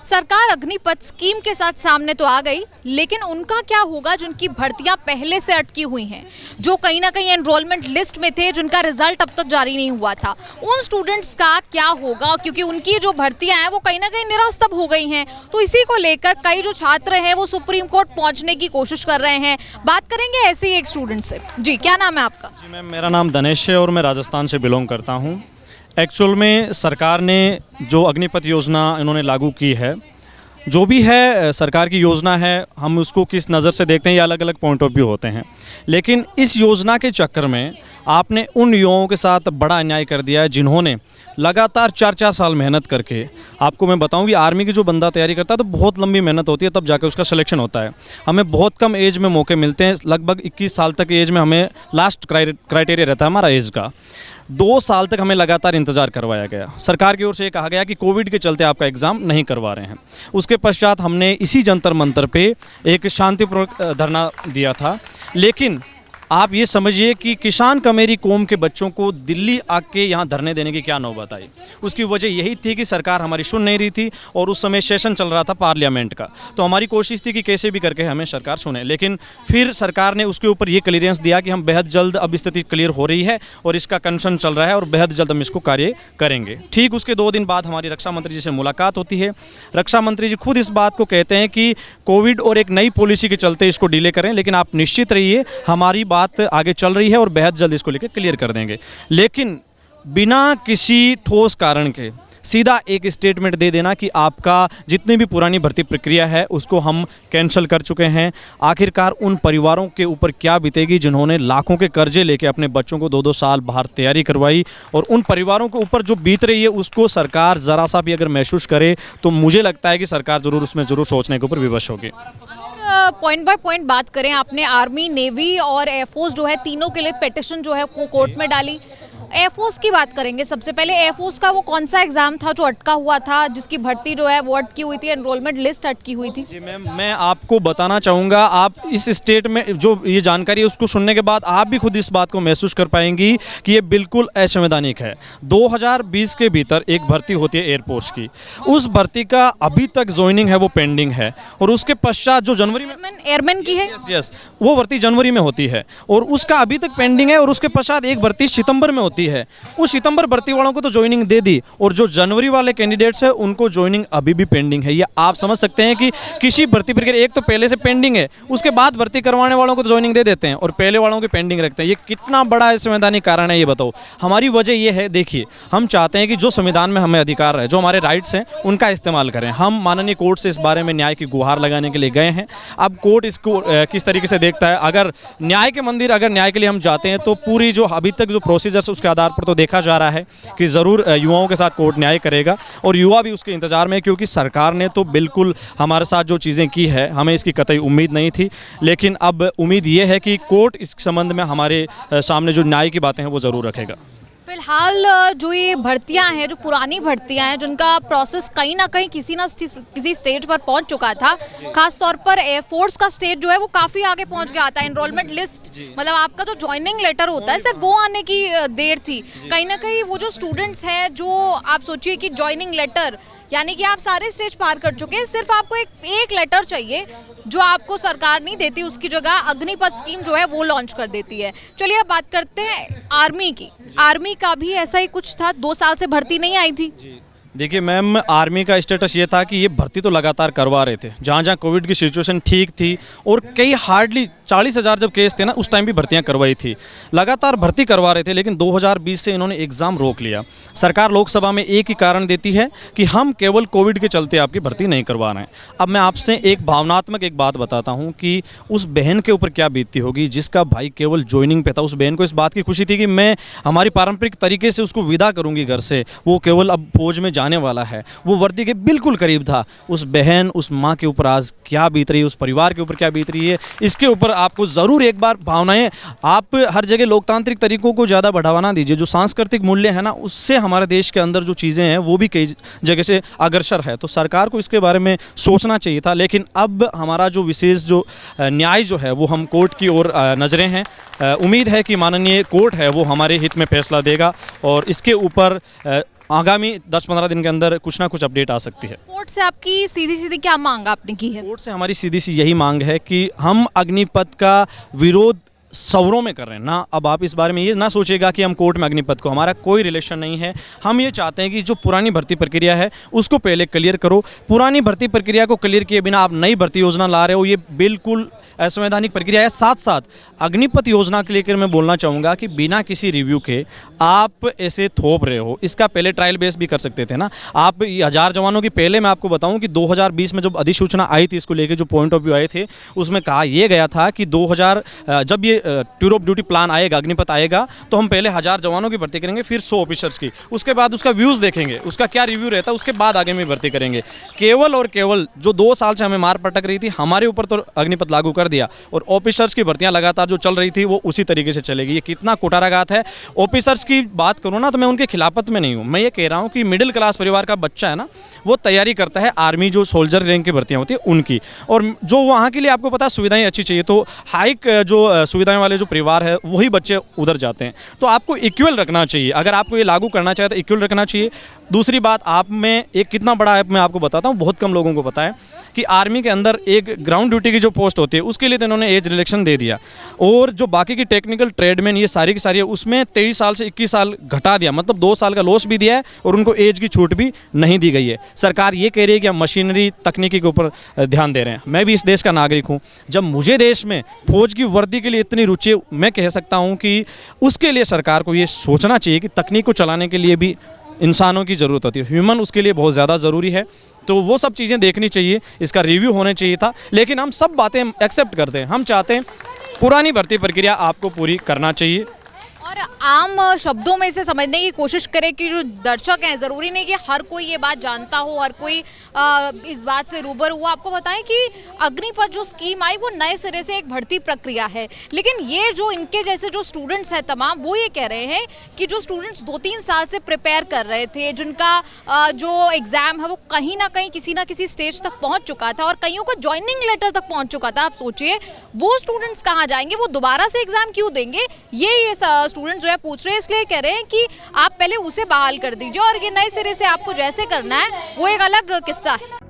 सरकार अग्निपथ स्कीम के साथ सामने तो आ गई, लेकिन उनका क्या होगा जिनकी भर्तियां पहले से अटकी हुई हैं, जो कहीं ना कहीं एनरोलमेंट लिस्ट में थे, जिनका रिजल्ट अब तक जारी नहीं हुआ था। उन स्टूडेंट्स का क्या होगा, क्योंकि उनकी जो भर्तियां हैं वो कहीं ना कहीं निरस्त हो गई हैं। तो इसी को लेकर कई जो छात्र हैं वो सुप्रीम कोर्ट पहुंचने की कोशिश कर रहे हैं। बात करेंगे ऐसे ही एक स्टूडेंट से। जी, क्या नाम है आपका? जी मैम, मेरा नाम धनेश है और मैं राजस्थान से बिलोंग करता हूँ। एक्चुअल में सरकार ने जो अग्निपथ योजना इन्होंने लागू की है, जो भी है सरकार की योजना है, हम उसको किस नज़र से देखते हैं ये अलग अलग पॉइंट ऑफ व्यू होते हैं। लेकिन इस योजना के चक्कर में आपने उन युवाओं के साथ बड़ा अन्याय कर दिया है जिन्होंने लगातार 4-4 साल मेहनत करके, आपको मैं बताऊं कि आर्मी की जो बंदा तैयारी करता है तो बहुत लंबी मेहनत होती है, तब जाके उसका सिलेक्शन होता है। हमें बहुत कम एज में मौके मिलते हैं, लगभग 21 साल तक एज में हमें लास्ट क्राइटेरिया रहता है हमारा एज का। 2 साल तक हमें लगातार इंतज़ार करवाया गया। सरकार की ओर से ये कहा गया कि कोविड के चलते आपका एग्ज़ाम नहीं करवा रहे हैं। उसके पश्चात हमने इसी जंतर मंतर पे एक शांतिपूर्वक धरना दिया था। लेकिन आप ये समझिए कि किसान कमेरी कौम के बच्चों को दिल्ली आके यहाँ धरने देने की क्या नौबत आई। उसकी वजह यही थी कि सरकार हमारी सुन नहीं रही थी और उस समय सेशन चल रहा था पार्लियामेंट का। तो हमारी कोशिश थी कि कैसे भी करके हमें सरकार सुने, लेकिन फिर सरकार ने उसके ऊपर ये क्लियरेंस दिया कि हम बेहद जल्द, अब स्थिति क्लियर हो रही है और इसका कंसर्न चल रहा है और बेहद जल्द हम इसको कार्य करेंगे। ठीक उसके 2 दिन बाद हमारी रक्षा मंत्री जी से मुलाकात होती है। रक्षा मंत्री जी खुद इस बात को कहते हैं कि कोविड और एक नई पॉलिसी के चलते इसको डिले करें, लेकिन आप निश्चित रहिए हमारी बात आगे चल रही है और बेहद जल्द इसको लेकर क्लियर कर देंगे। लेकिन बिना किसी ठोस कारण के सीधा एक स्टेटमेंट दे देना कि आपका जितनी भी पुरानी भर्ती प्रक्रिया है उसको हम कैंसिल कर चुके हैं। आखिरकार उन परिवारों के ऊपर क्या बीतेगी जिन्होंने लाखों के कर्जे लेके अपने बच्चों को 2-2 साल बाहर तैयारी करवाई, और उन परिवारों के ऊपर जो बीत रही है उसको सरकार ज़रा सा भी अगर महसूस करे तो मुझे लगता है कि सरकार ज़रूर उसमें ज़रूर सोचने के ऊपर विवश होगी। पॉइंट बाय पॉइंट बात करें, आपने आर्मी, नेवी और एयरफोर्स जो है तीनों के लिए पिटिशन जो है कोर्ट में डाली। एयरफोर्स की बात करेंगे सबसे पहले। एयरफोर्स का वो कौन सा एग्जाम था जो अटका हुआ था, जिसकी भर्ती जो है वो अटकी हुई थी, एनरोलमेंट लिस्ट अटकी हुई थी? जी मैम, मैं आपको बताना चाहूँगा, आप इस स्टेट में जो ये जानकारी है उसको सुनने के बाद आप भी खुद इस बात को महसूस कर पाएंगी कि ये बिल्कुल असंवैधानिक है। 2020 के भीतर एक भर्ती होती है एयरफोर्स की, उस भर्ती का अभी तक ज्वाइनिंग है वो पेंडिंग है, और उसके पश्चात जो जनवरी में एयरमैन की है, यस, वो भर्ती जनवरी में होती है और उसका अभी तक पेंडिंग है, और उसके पश्चात एक भर्ती सितंबर में होती है। उस सितंबर भर्ती वालों को तो ज्वाइनिंग दे दी, और जो जनवरी वाले कैंडिडेट्स हैं उनको ज्वाइनिंग अभी भी पेंडिंग है। ये आप समझ सकते हैं कि किसी भर्ती प्रक्रिया एक तो पहले से पेंडिंग है, उसके बाद भर्ती करवाने वालों को तो ज्वाइनिंग दे देते हैं और पहले वालों की पेंडिंग रखते हैं। ये कितना बड़ा संवैधानिक कारण है ये बताओ। हमारी वजह ये है, देखिए, हम चाहते हैं कि जो संविधान में हमें अधिकार है, जो हमारे राइट्स हैं, उनका इस्तेमाल करें। हम माननीय कोर्ट से इस बारे में न्याय की गुहार लगाने के लिए गए हैं। अब कोर्ट इसको किस तरीके से देखता है, अगर न्याय के मंदिर, अगर न्याय के लिए हम जाते हैं तो पूरी जो अभी तक जो प्रोसीजर्स उसके आधार पर तो देखा जा रहा है कि ज़रूर युवाओं के साथ कोर्ट न्याय करेगा, और युवा भी उसके इंतजार में, क्योंकि सरकार ने तो बिल्कुल हमारे साथ जो चीज़ें की है हमें इसकी कतई उम्मीद नहीं थी। लेकिन अब उम्मीद ये है कि कोर्ट इस संबंध में हमारे सामने जो न्याय की बातें हैं वो ज़रूर रखेगा। फिलहाल जो ये भर्तियां हैं, जो पुरानी भर्तियां हैं, जिनका प्रोसेस कहीं ना कहीं किसी स्टेज पर पहुंच चुका था, खास तौर पर एयरफोर्स का स्टेज जो है वो काफ़ी आगे पहुंच गया था। एनरोलमेंट लिस्ट, मतलब आपका जो ज्वाइनिंग लेटर होता है सिर्फ वो आने की देर थी। कहीं ना कहीं वो जो स्टूडेंट्स हैं, जो आप सोचिए कि ज्वाइनिंग लेटर, यानी कि आप सारे स्टेज पार कर चुके हैं, सिर्फ आपको एक लेटर चाहिए जो आपको सरकार नहीं देती, उसकी जगह अग्निपथ स्कीम जो है वो लॉन्च कर देती है। चलिए अब बात करते हैं आर्मी की। आर्मी का भी ऐसा ही कुछ था, 2 साल से भर्ती नहीं आई थी। देखिए मैम, आर्मी का स्टेटस ये था कि ये भर्ती तो लगातार करवा रहे थे, जहाँ जहाँ कोविड की सिचुएशन ठीक थी, और कई हार्डली 40,000 जब केस थे ना, उस टाइम भी भर्तियां करवाई थी, लगातार भर्ती करवा रहे थे। लेकिन 2020 से इन्होंने एग्ज़ाम रोक लिया। सरकार लोकसभा में एक ही कारण देती है कि हम केवल कोविड के चलते आपकी भर्ती नहीं करवा रहे हैं। अब मैं आपसे एक भावनात्मक एक बात बताता हूँ कि उस बहन के ऊपर क्या बीतती होगी जिसका भाई केवल ज्वाइनिंग पे था। उस बहन को इस बात की खुशी थी कि मैं हमारी पारंपरिक तरीके से उसको विदा करूँगी घर से, वो केवल अब फौज में आने वाला है, वो वर्दी के बिल्कुल करीब था। उस बहन, उस माँ के ऊपर आज क्या बीत रही है, उस परिवार के ऊपर क्या बीत रही है, इसके ऊपर आपको ज़रूर एक बार भावनाएं, आप हर जगह लोकतांत्रिक तरीकों को ज़्यादा बढ़ावा ना दीजिए। जो सांस्कृतिक मूल्य है ना, उससे हमारे देश के अंदर जो चीज़ें हैं वो भी कई जगह से अग्रसर है, तो सरकार को इसके बारे में सोचना चाहिए था। लेकिन अब हमारा जो विशेष जो न्याय जो है वो हम कोर्ट की ओर नज़रें हैं। उम्मीद है कि माननीय कोर्ट है वो हमारे हित में फैसला देगा और इसके ऊपर आगामी 10-15 दिन के अंदर कुछ ना कुछ अपडेट आ सकती है। कोर्ट से आपकी सीधी सीधी क्या मांग आपने की है? कोर्ट से हमारी सीधी सी यही मांग है कि हम अग्निपथ का विरोध सवरों में कर रहे हैं ना। अब आप इस बारे में ये ना सोचिएगा कि हम कोर्ट में अग्निपथ को, हमारा कोई रिलेशन नहीं है। हम ये चाहते हैं कि जो पुरानी भर्ती प्रक्रिया है उसको पहले क्लियर करो। पुरानी भर्ती प्रक्रिया को क्लियर किए बिना आप नई भर्ती योजना ला रहे हो, ये बिल्कुल असंवैधानिक प्रक्रिया है। साथ साथ अग्निपथ योजना के लेकर मैं बोलना चाहूँगा कि बिना किसी रिव्यू के आप ऐसे थोप रहे हो। इसका पहले ट्रायल बेस भी कर सकते थे ना आप। 1000 जवानों की पहले मैं आपको बताऊं कि 2020 में जब अधिसूचना आई थी इसको लेकर, जो पॉइंट ऑफ व्यू आए थे उसमें कहा यह गया था कि 2000 जब ये टूर ऑफ ड्यूटी प्लान आएगा, अग्निपथ आएगा, तो हम पहले 1000 जवानों की भर्ती करेंगे, फिर 100 ऑफिसर्स की, उसके बाद उसका व्यूज़ देखेंगे, उसका क्या रिव्यू रहता है, उसके बाद आगे में भर्ती करेंगे। केवल और केवल जो 2 साल से हमें मार पटक रही थी, हमारे ऊपर तो अग्निपथ लागू कर दिया और ऑफिसर्स की भर्तियां लगातार जो चल रही थी वो उसी तरीके से चलेगी। ये कितना कुटाराघात है। ऑफिसर्स की बात करूँ ना तो मैं उनके खिलाफत में नहीं हूँ। मैं ये कह रहा हूँ कि मिडिल क्लास परिवार का बच्चा है ना, वो तैयारी करता है आर्मी जो सोल्जर रैंक की भर्तियाँ होती है उनकी, और जो वहाँ के लिए आपको पता है सुविधाएं अच्छी चाहिए, तो हाइक जो सुविधाएं वाले जो परिवार है वही बच्चे उधर जाते हैं। तो आपको इक्वल रखना चाहिए। अगर आपको ये लागू करना चाहिए तो इक्वल रखना चाहिए। दूसरी बात, आप में एक कितना बड़ा ऐप मैं आपको बताता हूँ, बहुत कम लोगों को पता है कि आर्मी के अंदर एक ग्राउंड ड्यूटी की जो पोस्ट होती है उसके लिए तो इन्होंने एज रिलेक्शन दे दिया, और जो बाकी की टेक्निकल ट्रेडमैन ये सारी की सारी है उसमें 23 साल से 21 साल घटा दिया, मतलब 2 साल का लॉस भी दिया है और उनको एज की छूट भी नहीं दी गई है। सरकार ये कह रही है कि हम मशीनरी तकनीकी के ऊपर ध्यान दे रहे हैं। मैं भी इस देश का नागरिक हूँ। जब मुझे देश में फौज की वर्दी के लिए इतनी रुचि, मैं कह सकता हूँ कि उसके लिए सरकार को ये सोचना चाहिए कि तकनीक को चलाने के लिए भी इंसानों की ज़रूरत होती है, ह्यूमन उसके लिए बहुत ज़्यादा ज़रूरी है। तो वो सब चीज़ें देखनी चाहिए, इसका रिव्यू होना चाहिए था। लेकिन हम सब बातें एक्सेप्ट करते हैं। हम चाहते हैं पुरानी भर्ती प्रक्रिया आपको पूरी करना चाहिए। और आम शब्दों में इसे समझने की कोशिश करें कि जो दर्शक हैं, ज़रूरी नहीं कि हर कोई ये बात जानता हो, हर कोई इस बात से रूबरू हुआ। आपको बताएं कि अग्निपथ जो स्कीम आई वो नए सिरे से एक भर्ती प्रक्रिया है, लेकिन ये जो इनके जैसे जो स्टूडेंट्स हैं तमाम, वो ये कह रहे हैं कि जो स्टूडेंट्स 2-3 साल से प्रिपेयर कर रहे थे, जिनका जो एग्ज़ाम है वो कहीं ना कहीं किसी ना किसी स्टेज तक पहुँच चुका था और कईयों का ज्वाइनिंग लेटर तक पहुँच चुका था। आप सोचिए वो स्टूडेंट्स कहाँ जाएंगे, वो दोबारा से एग्ज़ाम क्यों देंगे? ये स्टूडेंट जो है पूछ रहे हैं, इसलिए कह रहे हैं कि आप पहले उसे बहाल कर दीजिए और ये नए सिरे से आपको जैसे करना है वो एक अलग किस्सा है।